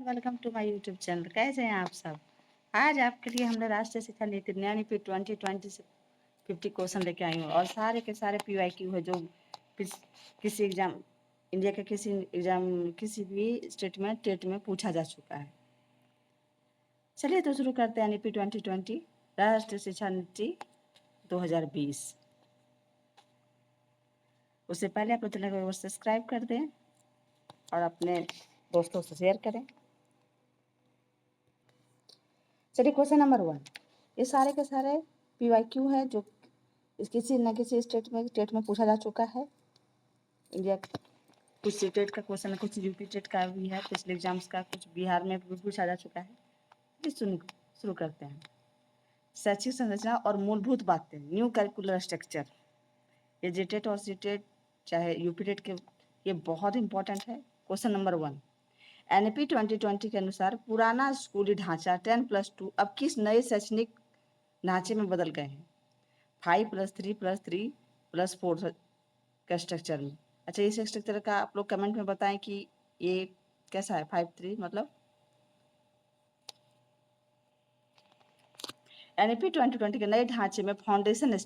Welcome to my YouTube channel. कैसे हैं आप सब? आज आपके लिए हमने राष्ट्रीय शिक्षा नीति न्याय 2020 से 50 क्वेश्चन लेके आई हूँ और सारे के सारे PYQ है जो किसी एग्जाम इंडिया के किसी एग्जाम किसी भी टेट में पूछा जा चुका है। चलिए तो शुरू करते हैं NEP 2020 राष्ट्रीय शिक्षा नीति 2020। उससे पहले आप लोग चैनल को सब्सक्राइब कर दें और अपने दोस्तों से शेयर करें। चलिए क्वेश्चन नंबर 1, ये सारे के सारे PYQ है जो किसी न किसी स्टेट में पूछा जा चुका है। इंडिया कुछ स्टेट का क्वेश्चन है, कुछ यूपी स्टेट का भी है, पिछले एग्जाम्स का कुछ बिहार में भी पूछा जा चुका है। शुरू करते हैं। शैक्षिक संरचना और मूलभूत बातें, न्यू करिकुलर स्ट्रक्चर। ये जेटेट और सीटेट चाहे यूपी टेट के, ये बहुत इंपॉर्टेंट है। क्वेश्चन नंबर 1, NEP 2020 के अनुसार पुराना स्कूली ढांचा 10+2 अब किस नए शैक्षणिक ढांचे में बदल गए हैं? 5+3+3+4 का स्ट्रक्चर में। अच्छा, इस स्ट्रक्चर का आप लोग कमेंट में बताएं कि ये कैसा है। 5-3 मतलब NEP 2020 के नए ढांचे में फाउंडेशन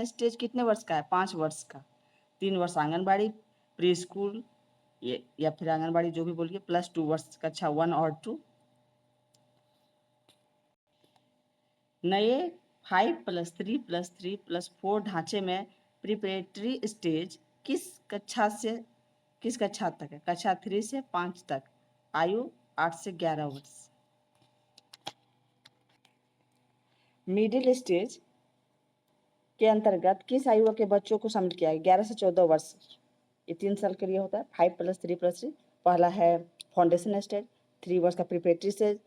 स्टेज कितने वर्ष का है? 5 वर्ष का। 3 वर्ष आंगनबाड़ी, प्री स्कूल या फिर आंगनबाड़ी जो भी बोलिए, प्लस 2 वर्ष का। अच्छा, 1 और 2। नए 5+3+3+4 ढांचे में प्रिपरेटरी स्टेज किस कक्षा तक है? कक्षा 3 से 5 तक, आयु 8 से 11 वर्ष। मिडिल स्टेज के अंतर्गत किस आयु के बच्चों को शामिल किया है? 11 से 14 वर्ष। ये 3 साल के लिए होता है। 5+3+3 पहला है फाउंडेशन स्टेज, 3 वर्ष का प्रिपरेटरी स्टेज,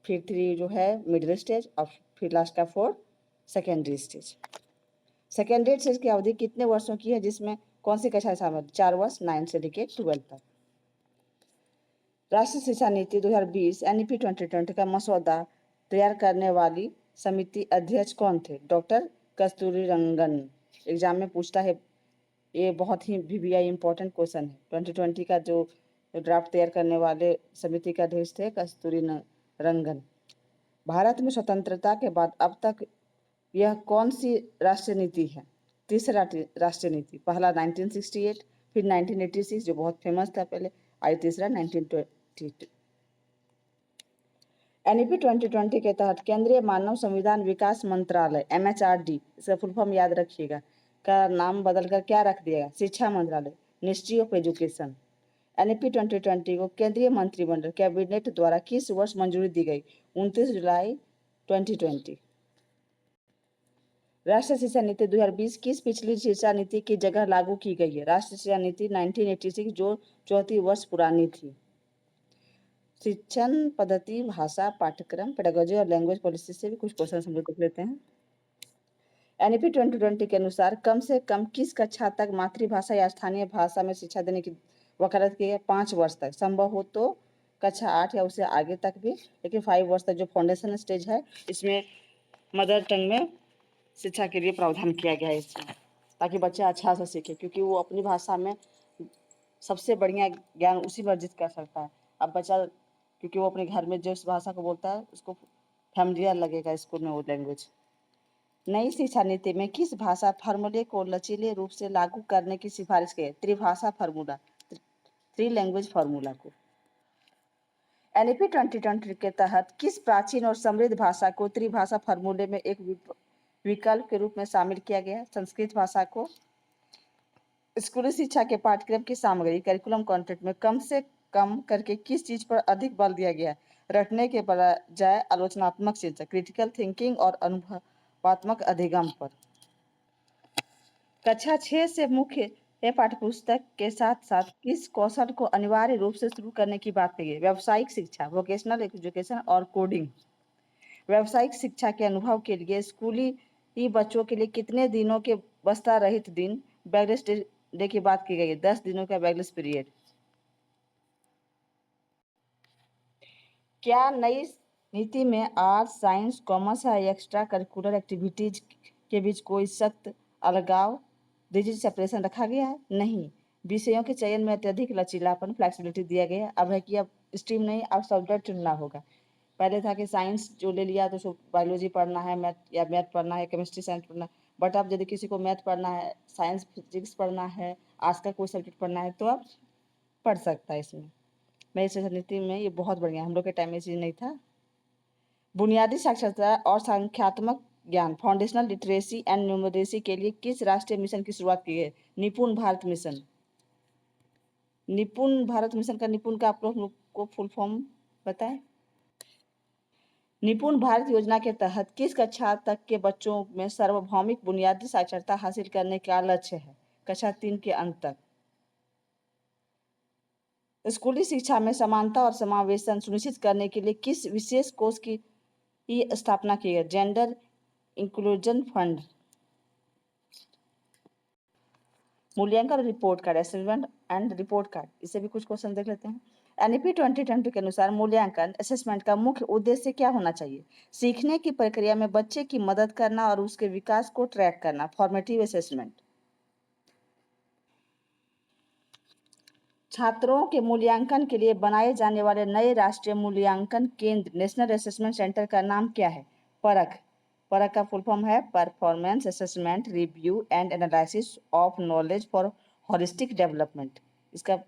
फिर 3 जो है मिडिल स्टेज और फिर लास्ट का 4 सेकेंडरी स्टेज। सेकेंडरी स्टेज की अवधि कितने वर्षों की है, जिसमें कौन सी कक्षा शामिल? 4 वर्ष, 9 से लेकर 12 तक। राष्ट्रीय शिक्षा नीति 2020 NEP 2020 का मसौदा तैयार करने वाली समिति अध्यक्ष कौन थे? डॉक्टर कस्तूरी रंगन। एग्जाम में पूछता है, ये बहुत ही VVI इंपॉर्टेंट क्वेश्चन है। 2020 का जो ड्राफ्ट तैयार करने वाले समिति का अध्यक्ष थे कस्तूरी रंगन। भारत में स्वतंत्रता के बाद अब तक यह कौन सी राष्ट्रीय नीति है? तीसरा राष्ट्रीय नीति। पहला 1968, फिर 1986 जो बहुत फेमस था पहले, आई तीसरा 1922। NEP 2020 के तहत केंद्रीय मानव संविधान विकास मंत्रालय MHRD, इसका फुल फॉर्म याद रखिएगा, का नाम बदलकर क्या रख दिया? शिक्षा मंत्रालय, मिनिस्ट्री ऑफ एजुकेशन। NEP 2020 को केंद्रीय मंत्रिमंडल कैबिनेट द्वारा किस वर्ष मंजूरी दी गई? 29 जुलाई 2020। राष्ट्रीय शिक्षा नीति 2020 किस पिछली शिक्षा नीति की जगह लागू की गई है? राष्ट्रीय शिक्षा नीति 1986 जो 34 वर्ष पुरानी थी। शिक्षण पद्धति, भाषा, पाठ्यक्रम, पेडागोजी और लैंग्वेज पॉलिसी से भी कुछ क्वेश्चन हम लोग देख लेते हैं। NEP 2020 के अनुसार कम से कम किस कक्षा तक मातृभाषा या स्थानीय भाषा में शिक्षा देने की वकालत की है? 5 वर्ष तक, संभव हो तो कक्षा 8 या उससे आगे तक भी, लेकिन 5 वर्ष तक जो फाउंडेशन स्टेज है इसमें मदर टंग में शिक्षा के लिए प्रावधान किया गया है इसमें, ताकि बच्चा अच्छा से सीखे, क्योंकि वो अपनी भाषा में सबसे बढ़िया ज्ञान उसी में अर्जित कर सकता है। अब बच्चा क्योंकि वो अपने घर में जिस भाषा को बोलता है उसको फैमिलियर लगेगा स्कूल में वो लैंग्वेज। नई शिक्षा नीति में किस भाषा फार्मूले को लचीले रूप से लागू करने की सिफारिश की है? त्रिभाषा फार्मूला, 3 लैंग्वेज फार्मूला को। NEP 2020 के तहत किस प्राचीन और समृद्ध भाषा को त्रिभाषा फार्मूले में एक विकल्प के रूप में शामिल किया गया? संस्कृत भाषा को। स्कूली शिक्षा के पाठ्यक्रम की सामग्री करिकुलम कंटेंट में कम से कम करके किस चीज पर अधिक बल दिया गया? रटने के बजाय आलोचनात्मक चिंतन, क्रिटिकल थिंकिंग और अनुभवात्मक अधिगम पर। कक्षा 6 से मुख्य पाठ्यपुस्तक के साथ साथ किस कौशल को अनिवार्य रूप से शुरू करने की बात कही? व्यावसायिक शिक्षा, वोकेशनल एजुकेशन और कोडिंग। व्यावसायिक शिक्षा के अनुभव के लिए स्कूली बच्चों के लिए कितने दिनों के बस्ता रहित दिन, बैगलेस डे की बात की गई है? 10 दिनों का बैगलेस पीरियड। क्या नई नीति में आर्ट्स, साइंस, कॉमर्स या एक्स्ट्रा करिकुलर एक्टिविटीज के बीच कोई सख्त अलगाव, रिजिड सेपरेशन रखा गया है? नहीं। विषयों के चयन में अत्यधिक लचीलापन, फ्लेक्सिबिलिटी दिया गया है। अब है कि अब स्ट्रीम नहीं, अब सब्जेक्ट चुनना होगा। पहले था कि साइंस जो ले लिया तो उसको बायोलॉजी पढ़ना है, मैथ पढ़ना है, केमिस्ट्री साइंस पढ़ना है। बट अब यदि किसी को मैथ पढ़ना है, साइंस फिजिक्स पढ़ना है, आर्ट्स का कोई सब्जेक्ट पढ़ना है तो अब पढ़ सकता है इसमें। मेरी शिक्षा नीति में ये बहुत बढ़िया, हम लोग के टाइम में चीज़ नहीं था। बुनियादी साक्षरता और संख्यात्मक ज्ञान फाउंडेशनल लिटरेसी एंड न्यूमरेसी के लिए किस राष्ट्रीय मिशन की शुरुआत की गई? निपुण भारत मिशन। निपुण भारत मिशन का निपुण का आप लोग को फुल फॉर्म बताएं। निपुण भारत योजना के तहत किस कक्षा तक के बच्चों में सार्वभौमिक बुनियादी साक्षरता हासिल करने का लक्ष्य है? कक्षा 3 के अंत तक। स्कूली शिक्षा में समानता और समावेशन सुनिश्चित करने के लिए किस विशेष कोष की स्थापना की गई? Gender inclusion fund. मूल्यांकन report card, assessment and report card, इससे भी कुछ क्वेश्चन देख लेते हैं। एनईपी 2020 के अनुसार मूल्यांकन असेसमेंट का मुख्य उद्देश्य क्या होना चाहिए? सीखने की प्रक्रिया में बच्चे की मदद करना और उसके विकास को ट्रैक करना, फॉर्मेटिव असेसमेंट। छात्रों के मूल्यांकन के लिए बनाए जाने वाले नए राष्ट्रीय मूल्यांकन केंद्र नेशनल असेसमेंट सेंटर का नाम क्या है? परख। परख का फुल फॉर्म है performance assessment review and analysis of knowledge for holistic development. इसका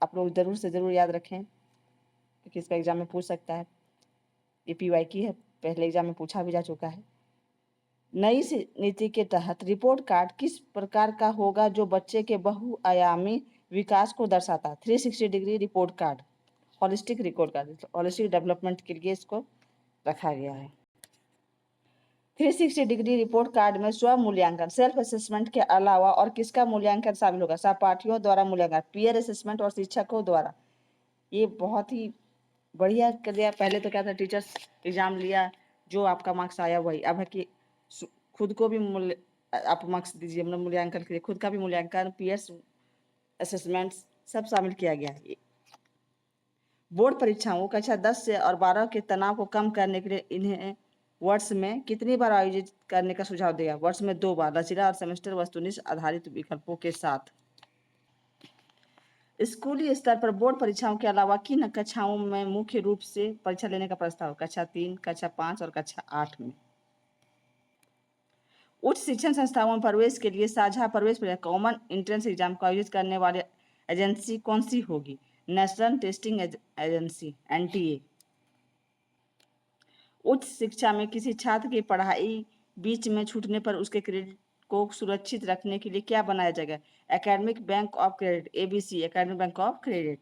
आप लोग जरूर से जरूर याद रखें क्योंकि इसका एग्जाम में पूछ सकता है। ये पीवाई की है, पहले एग्जाम में पूछा भी जा चुका है। नई नीति के तहत रिपोर्ट कार्ड किस प्रकार का होगा जो बच्चे के बहुआयामी विकास को दर्शाता है? 360 degree report card, holistic report card, holistic development के लिए इसको रखा गया है। 360 डिग्री रिपोर्ट कार्ड में स्व मूल्यांकन सेल्फ असेसमेंट के अलावा और किसका मूल्यांकन शामिल होगा? सहपाठियों द्वारा मूल्यांकन, पीयर असेसमेंट और शिक्षकों द्वारा। ये बहुत ही बढ़िया कर दिया। पहले तो क्या था, टीचर्स एग्जाम लिया, जो आपका मार्क्स आया वही। अब है कि खुद को भी आप मार्क्स दीजिए, मतलब मूल्यांकन करिए, खुद का भी मूल्यांकन, पीयर्स असेसमेंट सब शामिल किया गया है। बोर्ड परीक्षाओं कक्षा 10 से और 12 के तनाव को कम करने के लिए इन्हें वर्ष में कितनी बार आयोजित करने का सुझाव दिया? वर्ष में 2 बार, लचीला और सेमेस्टर वस्तुनिष्ठ आधारित विकल्पों के साथ। स्कूली स्तर पर बोर्ड परीक्षाओं के अलावा किन कक्षाओं में मुख्य रूप से परीक्षा लेने का प्रस्ताव? कक्षा 3, कक्षा 5 और कक्षा 8 में। उच्च शिक्षण संस्थाओं में प्रवेश के लिए साझा प्रवेश परीक्षा कॉमन एंट्रेंस एग्जाम को आयोजित करने वाली एजेंसी कौन सी होगी? National testing agency, NTA. उच्च शिक्षा में किसी छात्र की पढ़ाई बीच में छूटने पर उसके क्रेडिट को सुरक्षित रखने के लिए क्या बनाया जाएगा? Academic bank of credit, ABC, academic bank of credit.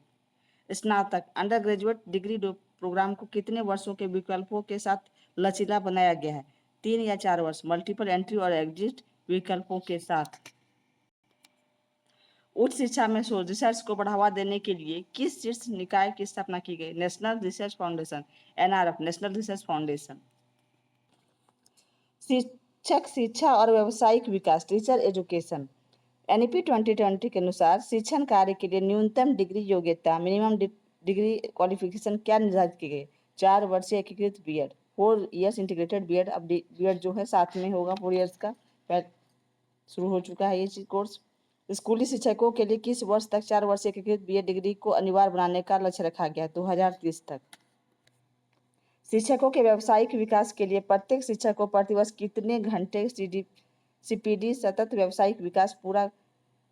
स्नातक अंडर ग्रेजुएट डिग्री प्रोग्राम को कितने वर्षों के विकल्पों के साथ लचीला बनाया गया है? 3 या 4 वर्ष, मल्टीपल एंट्री और एग्जिट विकल्पों के साथ। उच्च शिक्षा में शोध रिसर्च को बढ़ावा देने के लिए किस शीर्ष निकाय की स्थापना की गई? National research foundation, NRF, national research foundation. शिक्षक शिक्षा और व्यावसायिक विकास, टीचर एजुकेशन। एनईपी 2020 के अनुसार शिक्षण कार्य के लिए न्यूनतम डिग्री योग्यता, मिनिमम डिग्री क्वालिफिकेशन क्या निर्धारित की गई? 4 वर्षीय एकीकृत बीएड, 4 इयर्स इंटीग्रेटेड बीएड। अब बीएड जो है साथ में होगा 4 इयर्स का, शुरू हो चुका है ये कोर्स। स्कूली शिक्षकों के लिए किस वर्ष तक 4 वर्षीय एकीकृत बीएड डिग्री को अनिवार्य बनाने का लक्ष्य रखा गया? 2030 तक। शिक्षकों के व्यावसायिक विकास के लिए प्रत्येक शिक्षक को प्रतिवर्ष कितने घंटे सीपीडी सतत व्यावसायिक विकास पूरा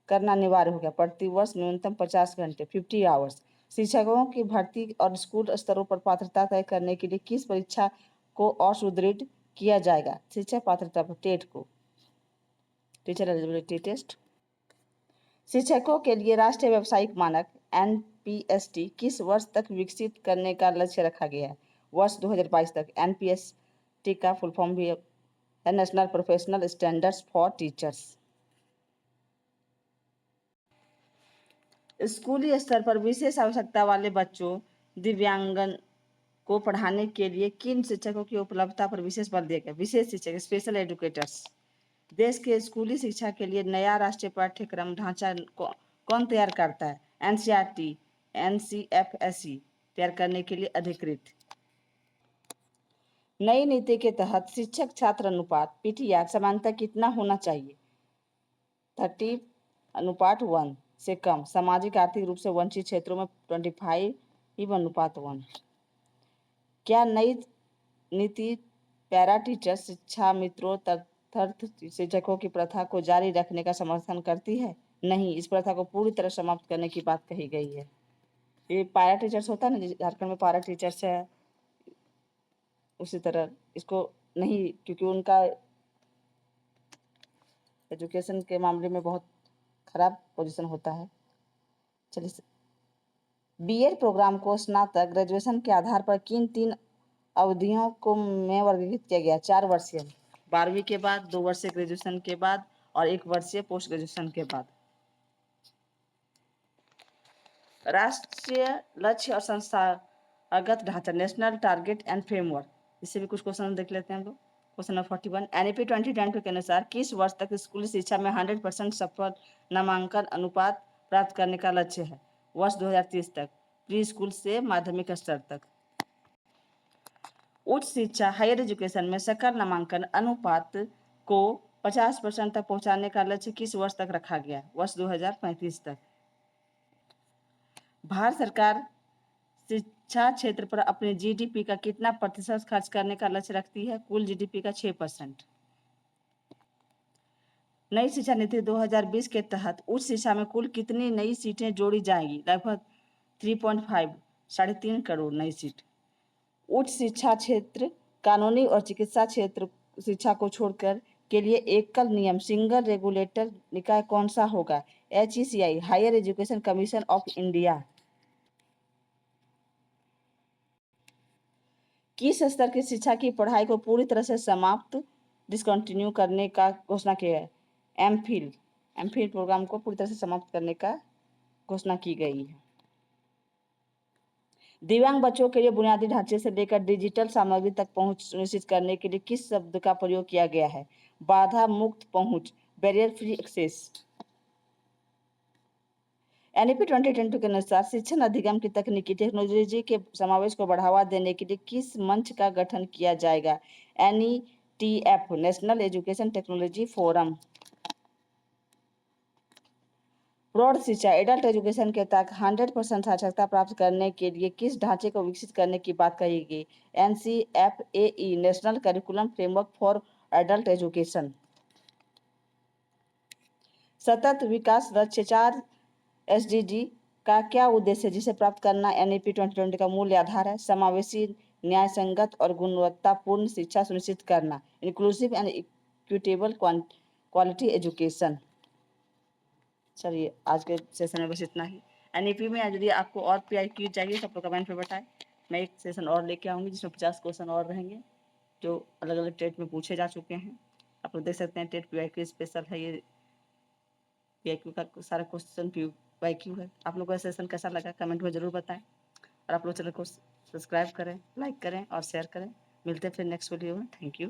करना अनिवार्य हो गया? प्रतिवर्ष न्यूनतम 50 घंटे, 50 आवर्स। शिक्षकों की भर्ती और स्कूल स्तरों पर पात्रता तय करने के लिए किस परीक्षा को और सुदृढ़ किया जाएगा? शिक्षक पात्रता पर टेट को, टीचर एलिजिबिलिटी टेस्ट। शिक्षकों के लिए राष्ट्रीय व्यावसायिक मानक एनपीएसटी किस वर्ष तक विकसित करने का लक्ष्य रखा गया है? वर्ष 2022 तक। एनपीएसटी का फुल फॉर्म भी है national professional standards for teachers. स्कूली स्तर पर विशेष आवश्यकता वाले बच्चों, दिव्यांगन को पढ़ाने के लिए किन शिक्षकों की उपलब्धता पर विशेष बल दिया गया? विशेष शिक्षक, स्पेशल एजुकेटर्स। देश के स्कूली शिक्षा के लिए नया राष्ट्रीय पाठ्यक्रम ढांचा कौन तैयार करता है? एनसीईआरटी, एनसीएफएसई तैयार करने के लिए अधिकृत। नई नीति के तहत शिक्षक छात्र अनुपात पीटीआर समानता कितना होना चाहिए? 30:1 से कम। सामाजिक आर्थिक रूप से वंचित क्षेत्रों में 25 अनुपात 1। क्या नई नीति पैरा टीचर शिक्षा मित्रों तदर्थ शिक्षकों की प्रथा को जारी रखने का समर्थन करती है? नहीं, इस प्रथा को पूरी तरह समाप्त करने की बात कही गई है। ये पैरा टीचर्स होता है ना, झारखंड में पैरा टीचर्स है, उसी तरह इसको नहीं, क्योंकि उनका एजुकेशन के मामले में बहुत खराब पोजीशन होता है। चलिए, बीएड प्रोग्राम को स्नातक ग्रेजुएशन के आधार पर किन 3 अवधियों को में वर्गीकृत किया गया? 4 वर्षीय, 12वीं के बाद, 2 वर्षीय ग्रेजुएशन के बाद और 1 वर्षीय पोस्ट ग्रेजुएशन के बाद। राष्ट्रीय लक्ष्य और संस्थागत ढांचा, नेशनल टारगेट एंड फ्रेमवर्क, इससे भी कुछ क्वेश्चन देख लेते हैं हम लोग। क्वेश्चन नंबर 41, एनईपी 2020 के अनुसार किस वर्ष तक स्कूली शिक्षा में 100% सफल नामांकन अनुपात प्राप्त करने का लक्ष्य है? वर्ष 2030 तक, प्री स्कूल से माध्यमिक स्तर तक। उच्च शिक्षा हायर एजुकेशन में सकल नामांकन अनुपात को 50% तक पहुंचाने का लक्ष्य किस वर्ष तक रखा गया? वर्ष 2035 तक। भारत सरकार शिक्षा क्षेत्र पर अपने जीडीपी का कितना प्रतिशत खर्च करने का लक्ष्य रखती है? कुल जीडीपी का 6%। नई शिक्षा नीति 2020 के तहत उच्च शिक्षा में कुल कितनी नई सीटें जोड़ी जाएंगी? लगभग 3.5, 3.5 करोड़ नई सीट। उच्च शिक्षा क्षेत्र, कानूनी और चिकित्सा क्षेत्र शिक्षा को छोड़कर के लिए एकल नियम सिंगल रेगुलेटर निकाय कौन सा होगा? HECI, higher education commission of India. किस स्तर की शिक्षा की पढ़ाई को पूरी तरह से समाप्त डिसकंटिन्यू करने का घोषणा किया है? एमफिल प्रोग्राम को पूरी तरह से समाप्त करने का घोषणा की गई है। दिव्यांग बच्चों के लिए बुनियादी ढांचे से लेकर डिजिटल सामग्री तक पहुंच सुनिश्चित करने के लिए किस शब्द का प्रयोग किया गया है? बाधा मुक्त पहुंच, बैरियर फ्री एक्सेस। एनईपी 2020 के अनुसार शिक्षण अधिगम की तकनीकी टेक्नोलॉजी के समावेश को बढ़ावा देने के लिए किस मंच का गठन किया जाएगा? NETF, national education technology forum. प्रौढ़ शिक्षा एडल्ट एजुकेशन के तहत 100% साक्षरता प्राप्त करने के लिए किस ढांचे को विकसित करने की बात कही गई? NCFAE, national curriculum framework for adult education. सतत विकास लक्ष्य 4 SDG का क्या उद्देश्य है जिसे प्राप्त करना NEP 2020 का मूल आधार है? समावेशी, न्याय संगत और गुणवत्तापूर्ण शिक्षा सुनिश्चित करना, inclusive and equitable quality education. चलिए, आज के सेशन में बस इतना ही। NEP में यदि आपको और PIQ चाहिए तो आप लोग कमेंट में बताएं। मैं एक सेशन और लेके आऊँगी जिसमें 50 क्वेश्चन और रहेंगे जो अलग अलग टेट में पूछे जा चुके हैं। आप लोग देख सकते हैं, टेट PIQ स्पेशल है ये। PIQ का सारा क्वेश्चन PIQ है। आप लोग को सेशन कैसा लगा कमेंट में ज़रूर बताएं और आप लोग चैनल को सब्सक्राइब करें, लाइक करें और शेयर करें। मिलते हैं फिर नेक्स्ट वीडियो में। Thank you.